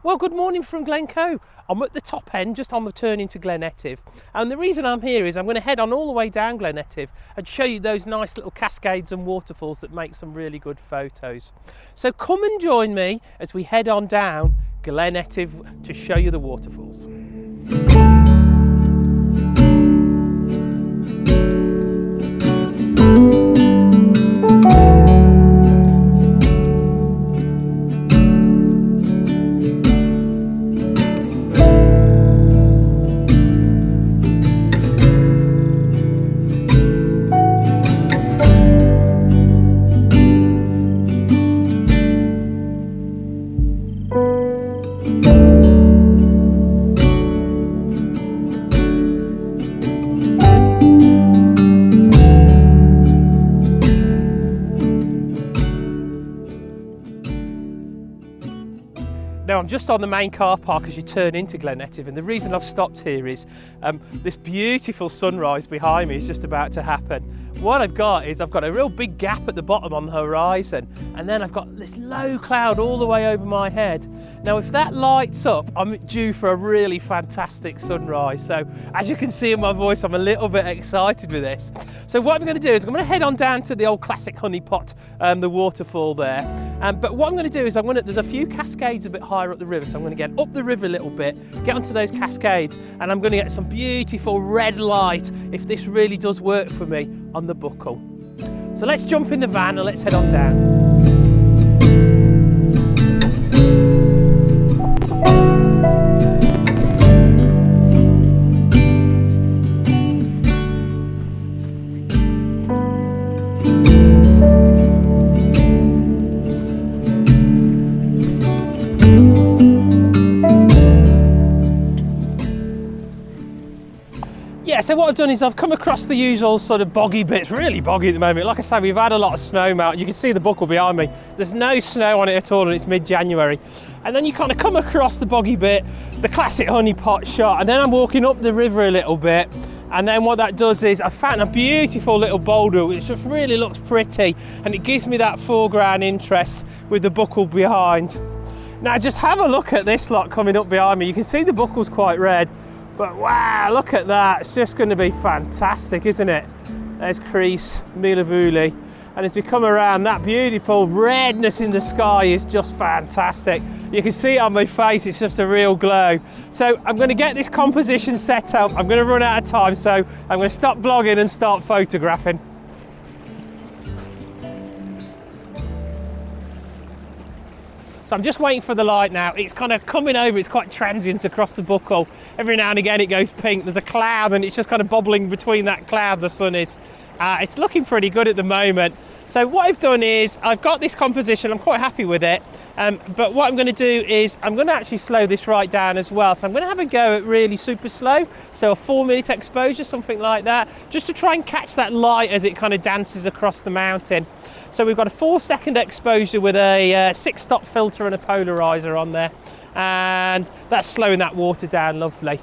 Well, good morning from Glencoe. I'm at the top end, just on the turn into Glen Etive. And the reason I'm here is I'm going to head on all the way down Glen Etive and show you those nice little cascades and waterfalls that make some really good photos. So come and join me as we head on down Glen Etive to show you the waterfalls. Now I'm just on the main car park as you turn into Glen Etive, and the reason I've stopped here is this beautiful sunrise behind me is just about to happen. What I've got a real big gap at the bottom on the horizon, and then I've got this low cloud all the way over my head. Now if that lights up, I'm due for a really fantastic sunrise. So as you can see in my voice, I'm a little bit excited with this. So what I'm going to do is I'm going to head on down to the old classic honey pot, the waterfall there. But what I'm going to do is there's a few cascades a bit higher up the river, so I'm going to get up the river a little bit, get onto those cascades, and I'm going to get some beautiful red light, if this really does work for me, on the buckle. So let's jump in the van and let's head on down. Yeah, so what I've done is I've come across the usual sort of boggy bits, really boggy at the moment. Like I say, we've had a lot of snow melt. You can see the buckle behind me. There's no snow on it at all, and it's mid-January. And then you kind of come across the boggy bit, the classic honey pot shot, and then I'm walking up the river a little bit. And then what that does is I found a beautiful little boulder which just really looks pretty, and it gives me that foreground interest with the buckle behind. Now just have a look at this lot coming up behind me. You can see the buckle's quite red. But wow, look at that. It's just going to be fantastic, isn't it? There's Crease, Milavuli. And as we come around, that beautiful redness in the sky is just fantastic. You can see it on my face, it's just a real glow. So I'm going to get this composition set up. I'm going to run out of time, so I'm going to stop vlogging and start photographing. So I'm just waiting for the light now. It's kind of coming over, it's quite transient across the buckle. Every now and again it goes pink. There's a cloud and it's just kind of bobbling between that cloud, the sun is. It's looking pretty good at the moment. So what I've done is, I've got this composition, I'm quite happy with it. But what I'm going to do is, I'm going to actually slow this right down as well. So I'm going to have a go at really super slow. So a 4-minute exposure, something like that, just to try and catch that light as it kind of dances across the mountain. So we've got a 4-second exposure with a 6-stop filter and a polarizer on there, and that's slowing that water down lovely.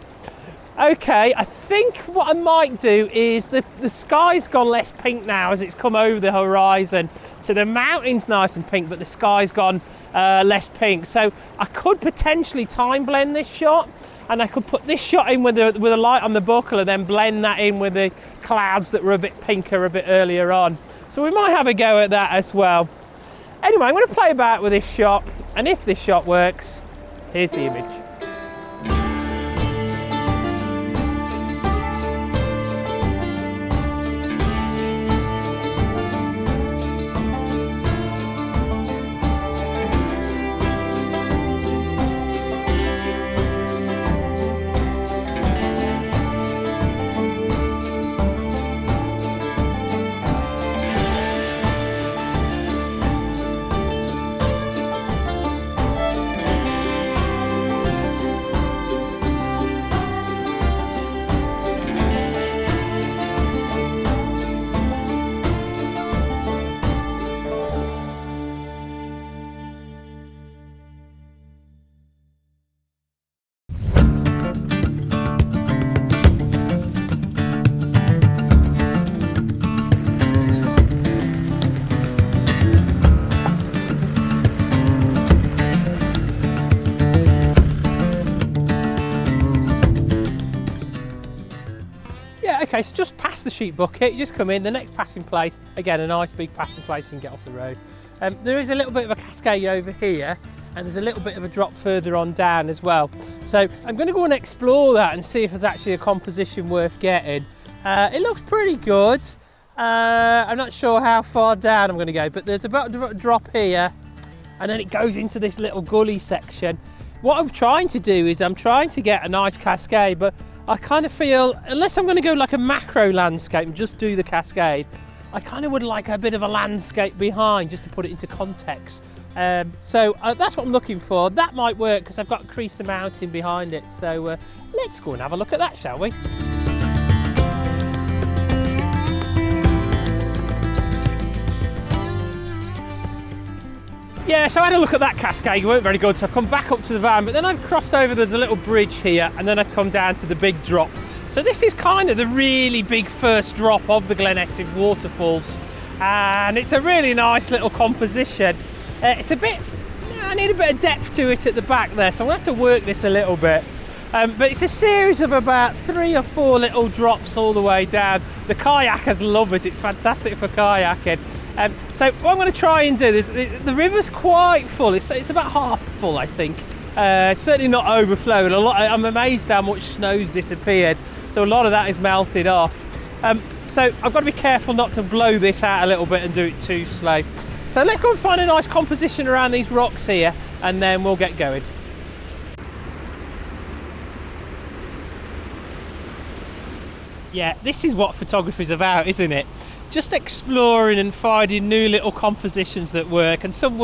Okay, I think what I might do is the sky's gone less pink now as it's come over the horizon. So the mountain's nice and pink, but the sky's gone less pink. So I could potentially time blend this shot, and I could put this shot in with a light on the buckle and then blend that in with the clouds that were a bit pinker a bit earlier on. So we might have a go at that as well. Anyway, I'm going to play about with this shot, and if this shot works, here's the image. Okay, so just past the sheep bucket, you just come in, the next passing place, again, a nice big passing place, you can get off the road. There is a little bit of a cascade over here, and there's a little bit of a drop further on down as well. So I'm going to go and explore that and see if there's actually a composition worth getting. It looks pretty good. I'm not sure how far down I'm going to go, but there's about a drop here, and then it goes into this little gully section. What I'm trying to do is I'm trying to get a nice cascade, but I kind of feel, unless I'm going to go like a macro landscape and just do the cascade, I kind of would like a bit of a landscape behind just to put it into context. So that's what I'm looking for. That might work because I've got Crease the Mountain behind it. So let's go and have a look at that, shall we? Yeah, so I had a look at that cascade, it weren't very good, so I've come back up to the van, but then I've crossed over, there's a little bridge here, and then I've come down to the big drop. So this is kind of the really big first drop of the Glen Etive waterfalls, and it's a really nice little composition. It's a bit, I need a bit of depth to it at the back there, so I'm going to have to work this a little bit. But it's a series of about 3 or 4 little drops all the way down. The kayakers love it, it's fantastic for kayaking. So what I'm going to try and do is, the river's quite full, it's about half full I think, certainly not overflowing. I'm amazed how much snow's disappeared, so a lot of that is melted off. So I've got to be careful not to blow this out a little bit and do it too slow. So let's go and find a nice composition around these rocks here, and then we'll get going. Yeah, this is what photography's about, isn't it? Just exploring and finding new little compositions that work, and some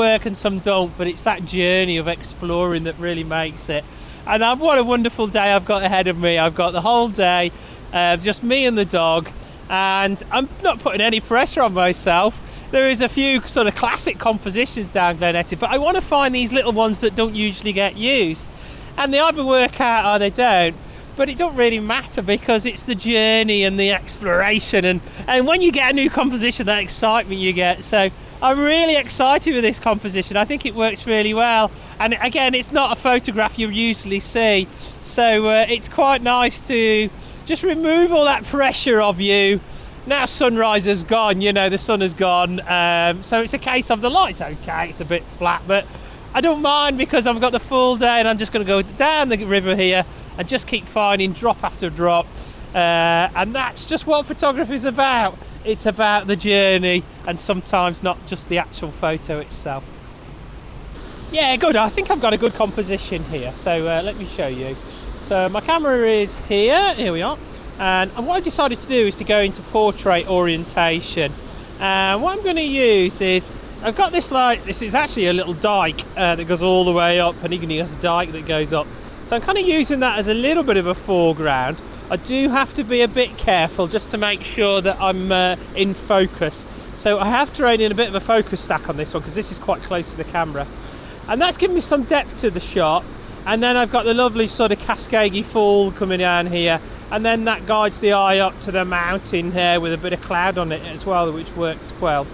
don't, but it's that journey of exploring that really makes it. And what a wonderful day I've got ahead of me. I've got the whole day, just me and the dog, and I'm not putting any pressure on myself. There is a few sort of classic compositions down Glen Etive, but I want to find these little ones that don't usually get used. And they either work out or they don't. But it don't really matter because it's the journey and the exploration, and when you get a new composition, that excitement you get. So I'm really excited with this composition. I think it works really well, and again, it's not a photograph you usually see, so it's quite nice to just remove all that pressure of you. Now sunrise has gone, you know, the sun has gone, so it's a case of the light's okay, it's a bit flat, but I don't mind because I've got the full day, and I'm just going to go down the river here and just keep finding drop after drop, and that's just what photography is about. It's about the journey, and sometimes not just the actual photo itself. Yeah, good. I think I've got a good composition here, so let me show you. So my camera is here we are, and what I've decided to do is to go into portrait orientation, and what I'm going to use is, I've got this, like, this is actually a little dike that goes all the way up, and even there's a dike that goes up. So I'm kind of using that as a little bit of a foreground. I do have to be a bit careful just to make sure that I'm in focus. So I have thrown in a bit of a focus stack on this one because this is quite close to the camera. And that's given me some depth to the shot. And then I've got the lovely sort of cascadey fall coming down here. And then that guides the eye up to the mountain here with a bit of cloud on it as well, which works well.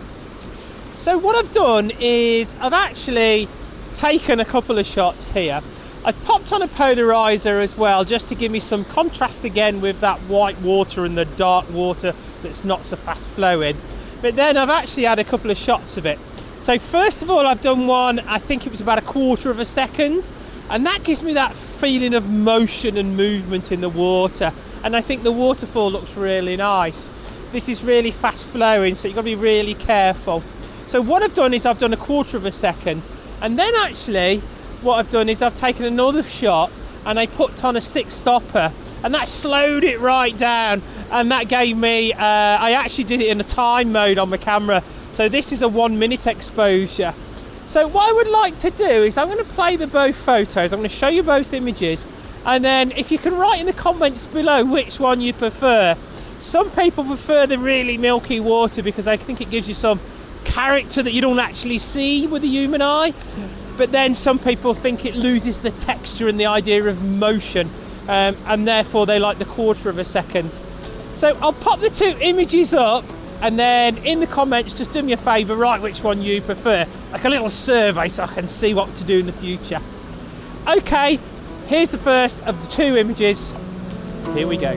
So what I've done is I've actually taken a couple of shots here. I've popped on a polarizer as well, just to give me some contrast again with that white water and the dark water that's not so fast flowing. But then I've actually had a couple of shots of it. So first of all, I've done one, I think it was about 1/4 of a second, and that gives me that feeling of motion and movement in the water. And I think the waterfall looks really nice. This is really fast flowing, so you've got to be really careful. So what I've done is I've done 1/4 of a second, and then actually what I've done is I've taken another shot and I put on a stick stopper, and that slowed it right down, and that gave me, I actually did it in a time mode on my camera, so this is a 1 minute exposure. So what I would like to do is I'm going to play the both photos, I'm going to show you both images, and then if you can write in the comments below which one you prefer. Some people prefer the really milky water because I think it gives you some character that you don't actually see with the human eye, but then some people think it loses the texture and the idea of motion, and therefore they like the 1/4 of a second. So I'll pop the 2 images up, and then in the comments just do me a favour, write which one you prefer, like a little survey so I can see what to do in the future. Okay, here's the first of the 2 images. Here we go.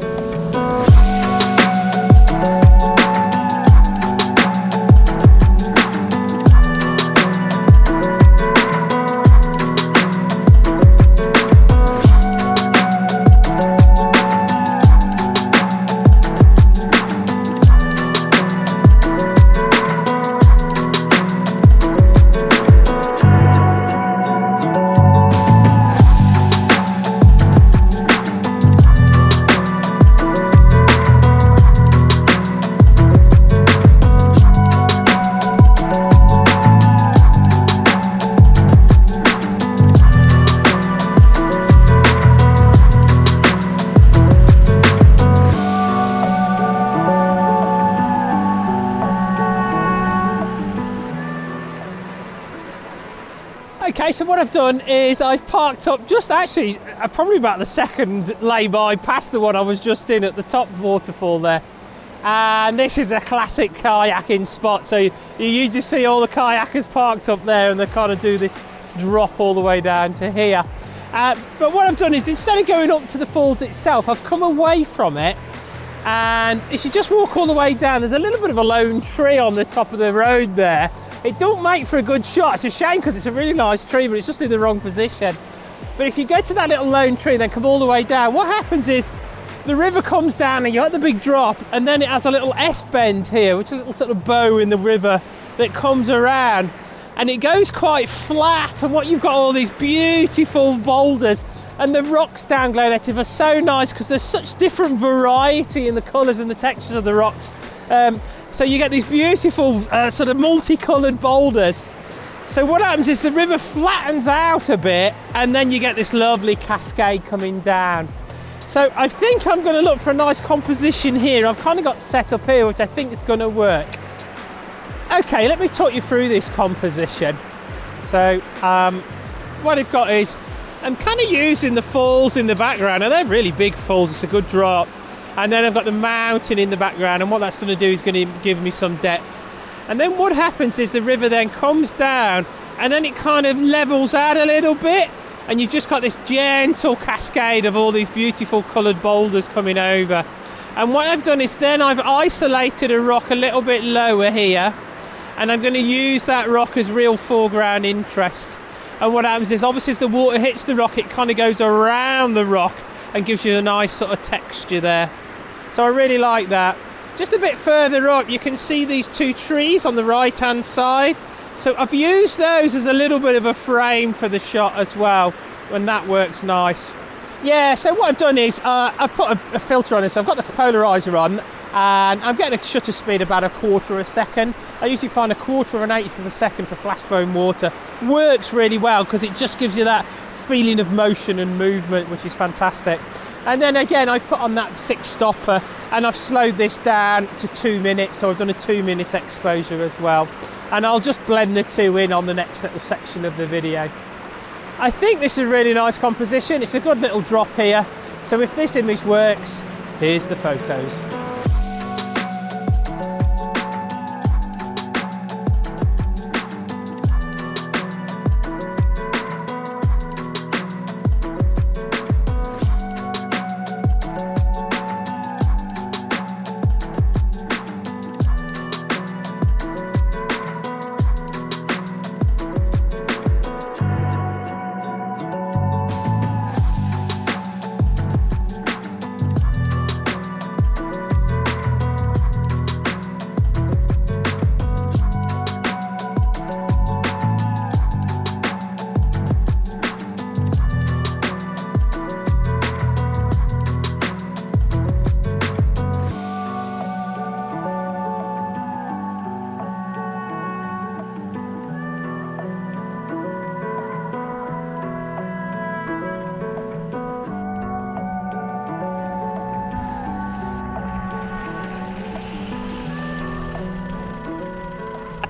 Okay, so what I've done is I've parked up just actually probably about the second lay-by past the one I was just in at the top waterfall there. And this is a classic kayaking spot, so you usually see all the kayakers parked up there, and they kind of do this drop all the way down to here. But what I've done is, instead of going up to the falls itself, I've come away from it, and if you just walk all the way down, there's a little bit of a lone tree on the top of the road there. It don't make for a good shot. It's a shame because it's a really nice tree, but it's just in the wrong position. But if you go to that little lone tree, then come all the way down, what happens is the river comes down and you got the big drop, and then it has a little S-bend here, which is a little sort of bow in the river that comes around, and it goes quite flat, and what you've got all these beautiful boulders, and the rocks down Glen Etive are so nice because there's such different variety in the colours and the textures of the rocks. So you get these beautiful sort of multicoloured boulders. So what happens is the river flattens out a bit, and then you get this lovely cascade coming down. So I think I'm going to look for a nice composition here. I've kind of got set up here, which I think is going to work. Okay, let me talk you through this composition. So what I've got is, I'm kind of using the falls in the background, and they're really big falls, it's a good drop. And then I've got the mountain in the background, and what that's going to do is going to give me some depth. And then what happens is the river then comes down, and then it kind of levels out a little bit, and you've just got this gentle cascade of all these beautiful coloured boulders coming over. And what I've done is then I've isolated a rock a little bit lower here, and I'm going to use that rock as real foreground interest. And what happens is, obviously as the water hits the rock, it kind of goes around the rock and gives you a nice sort of texture there. So I really like that. Just a bit further up, you can see these two trees on the right hand side. So I've used those as a little bit of a frame for the shot as well, and that works nice. Yeah, so what I've done is I've put a filter on this. I've got the polarizer on, and I'm getting a shutter speed about 1/4 a second. I usually find 1/4 or 1/8 of a second for flash foam water works really well, because it just gives you that feeling of motion and movement, which is fantastic. And then again, I've put on that 6 stopper, and I've slowed this down to 2 minutes, so I've done a 2-minute exposure as well. And I'll just blend the two in on the next little section of the video. I think this is a really nice composition. It's a good little drop here. So if this image works, here's the photos.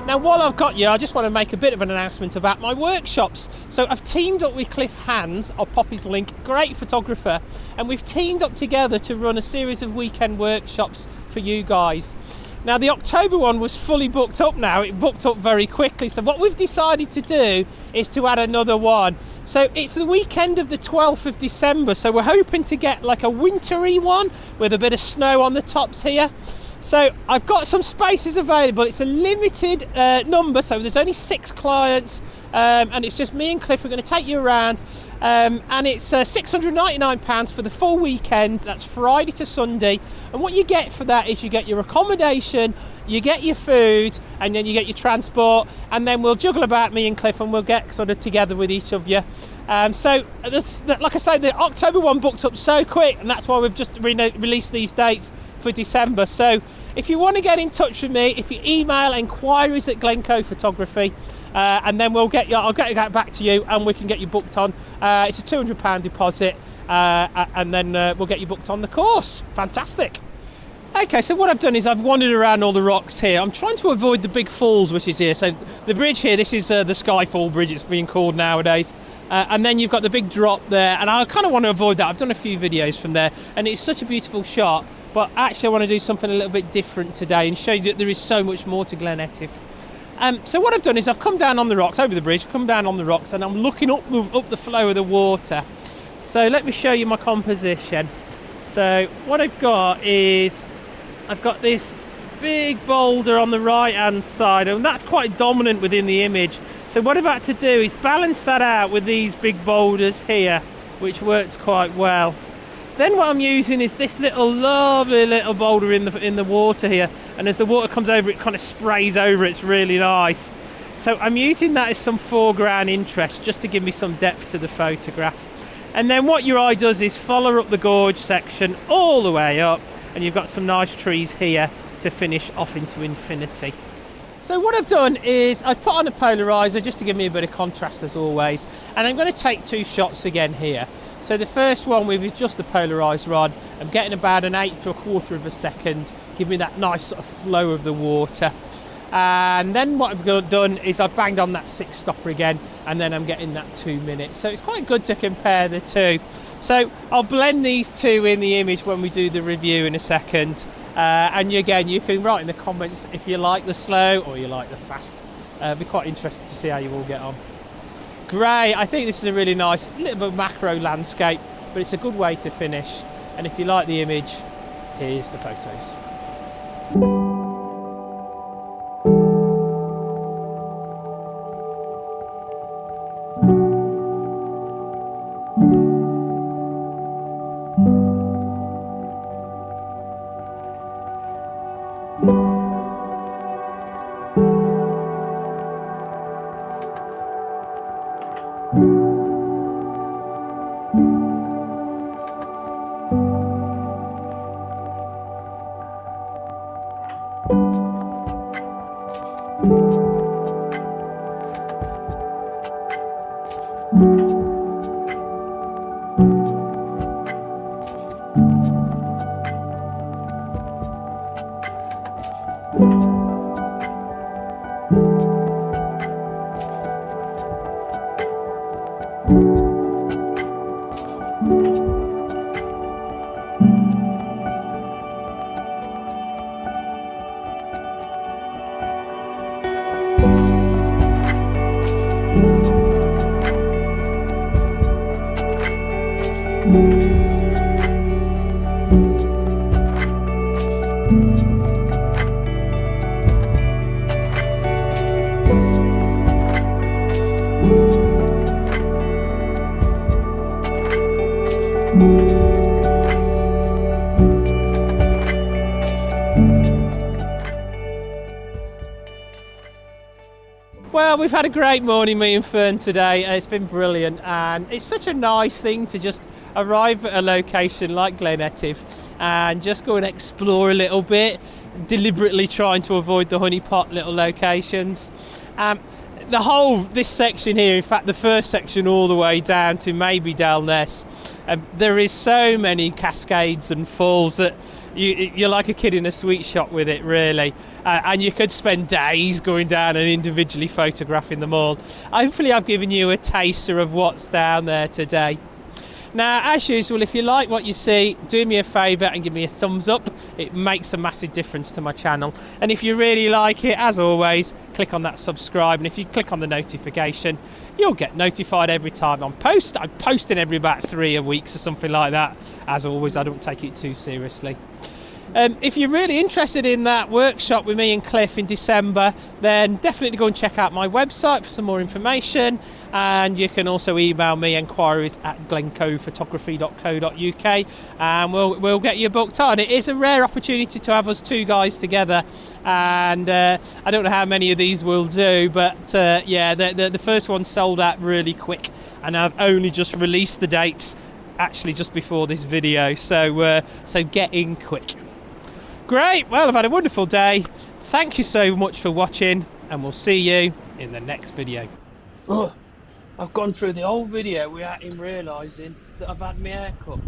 Now, while I've got you, I just want to make a bit of an announcement about my workshops. So I've teamed up with Cliff Hands, I'll pop his link, great photographer, and we've teamed up together to run a series of weekend workshops for you guys. Now, the October one was fully booked up now, it booked up very quickly, so what we've decided to do is to add another one. So it's the weekend of the 12th of December, so we're hoping to get like a wintry one with a bit of snow on the tops here. So I've got some spaces available. It's a limited number, so there's only 6 clients, and it's just me and Cliff. We're going to take you around, and it's £699 for the full weekend. That's Friday to Sunday, and what you get for that is you get your accommodation, you get your food, and then you get your transport, and then we'll juggle about, me and Cliff, and we'll get sort of together with each of you. So like I say, the October one booked up so quick, and that's why we've just released these dates for December. So if you want to get in touch with me, if you email inquiries@Glencoe Photography, and then I'll get back to you, and we can get you booked on. It's a £200 deposit, and then we'll get you booked on the course. Fantastic. Okay, so what I've done is I've wandered around all the rocks here. I'm trying to avoid the big falls which is here. So the bridge here, this is the Skyfall Bridge, it's being called nowadays. And then you've got the big drop there, and I kind of want to avoid that. I've done a few videos from there, and it's such a beautiful shot, but actually I want to do something a little bit different today and show you that there is so much more to Glen Etive. So what I've done is I've come down on the rocks, over the bridge, come down on the rocks, and I'm looking up the flow of the water. So let me show you my composition. So what I've got is, I've got this big boulder on the right hand side, and that's quite dominant within the image. So what I've had to do is balance that out with these big boulders here, which works quite well. Then what I'm using is this lovely little boulder in the water here, and as the water comes over it kind of sprays over, it's really nice. So I'm using that as some foreground interest just to give me some depth to the photograph. And then what your eye does is follow up the gorge section all the way up, and you've got some nice trees here to finish off into infinity. So what I've done is I've put on a polarizer just to give me a bit of contrast as always, and I'm going to take 2 shots again here. So the first one with just the polarised rod, I'm getting about an 1/8 to 1/4 of a second, give me that nice sort of flow of the water. And then what I've done is I've banged on that 6 stopper again, and then I'm getting that 2 minutes. So it's quite good to compare the two. So I'll blend these two in the image when we do the review in a second. And again, you can write in the comments if you like the slow or you like the fast. Be quite interested to see how you all get on. Great, I think this is a really nice little bit of macro landscape, but it's a good way to finish. And if you like the image, here's the photos. Well, we've had a great morning, me and Fern, today. It's been brilliant, and it's such a nice thing to just arrive at a location like Glen Etive and just go and explore a little bit, deliberately trying to avoid the honeypot little locations. This section here, in fact the first section all the way down to maybe Dalness, there is so many cascades and falls that you're like a kid in a sweet shop with it, really. And you could spend days going down and individually photographing them all. Hopefully I've given you a taster of what's down there today. Now, as usual, if you like what you see, do me a favour and give me a thumbs up. It makes a massive difference to my channel. And if you really like it, as always, click on that subscribe. And if you click on the notification, you'll get notified every time I post. I'm posting every about 3 weeks or something like that. As always, I don't take it too seriously. If you're really interested in that workshop with me and Cliff in December, then definitely go and check out my website for some more information, and you can also email me enquiries@glencoephotography.co.uk, and we'll get you booked on. It is a rare opportunity to have us 2 guys together, and I don't know how many of these we'll do, but yeah, the first one sold out really quick, and I've only just released the dates actually just before this video, so get in quick. Great, well, I've had a wonderful day. Thank you so much for watching, and we'll see you in the next video. Oh, I've gone through the whole video without him realising that I've had my hair cut.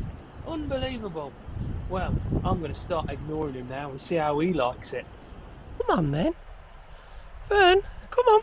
Unbelievable. Well, I'm going to start ignoring him now and see how he likes it. Come on then. Fern, come on.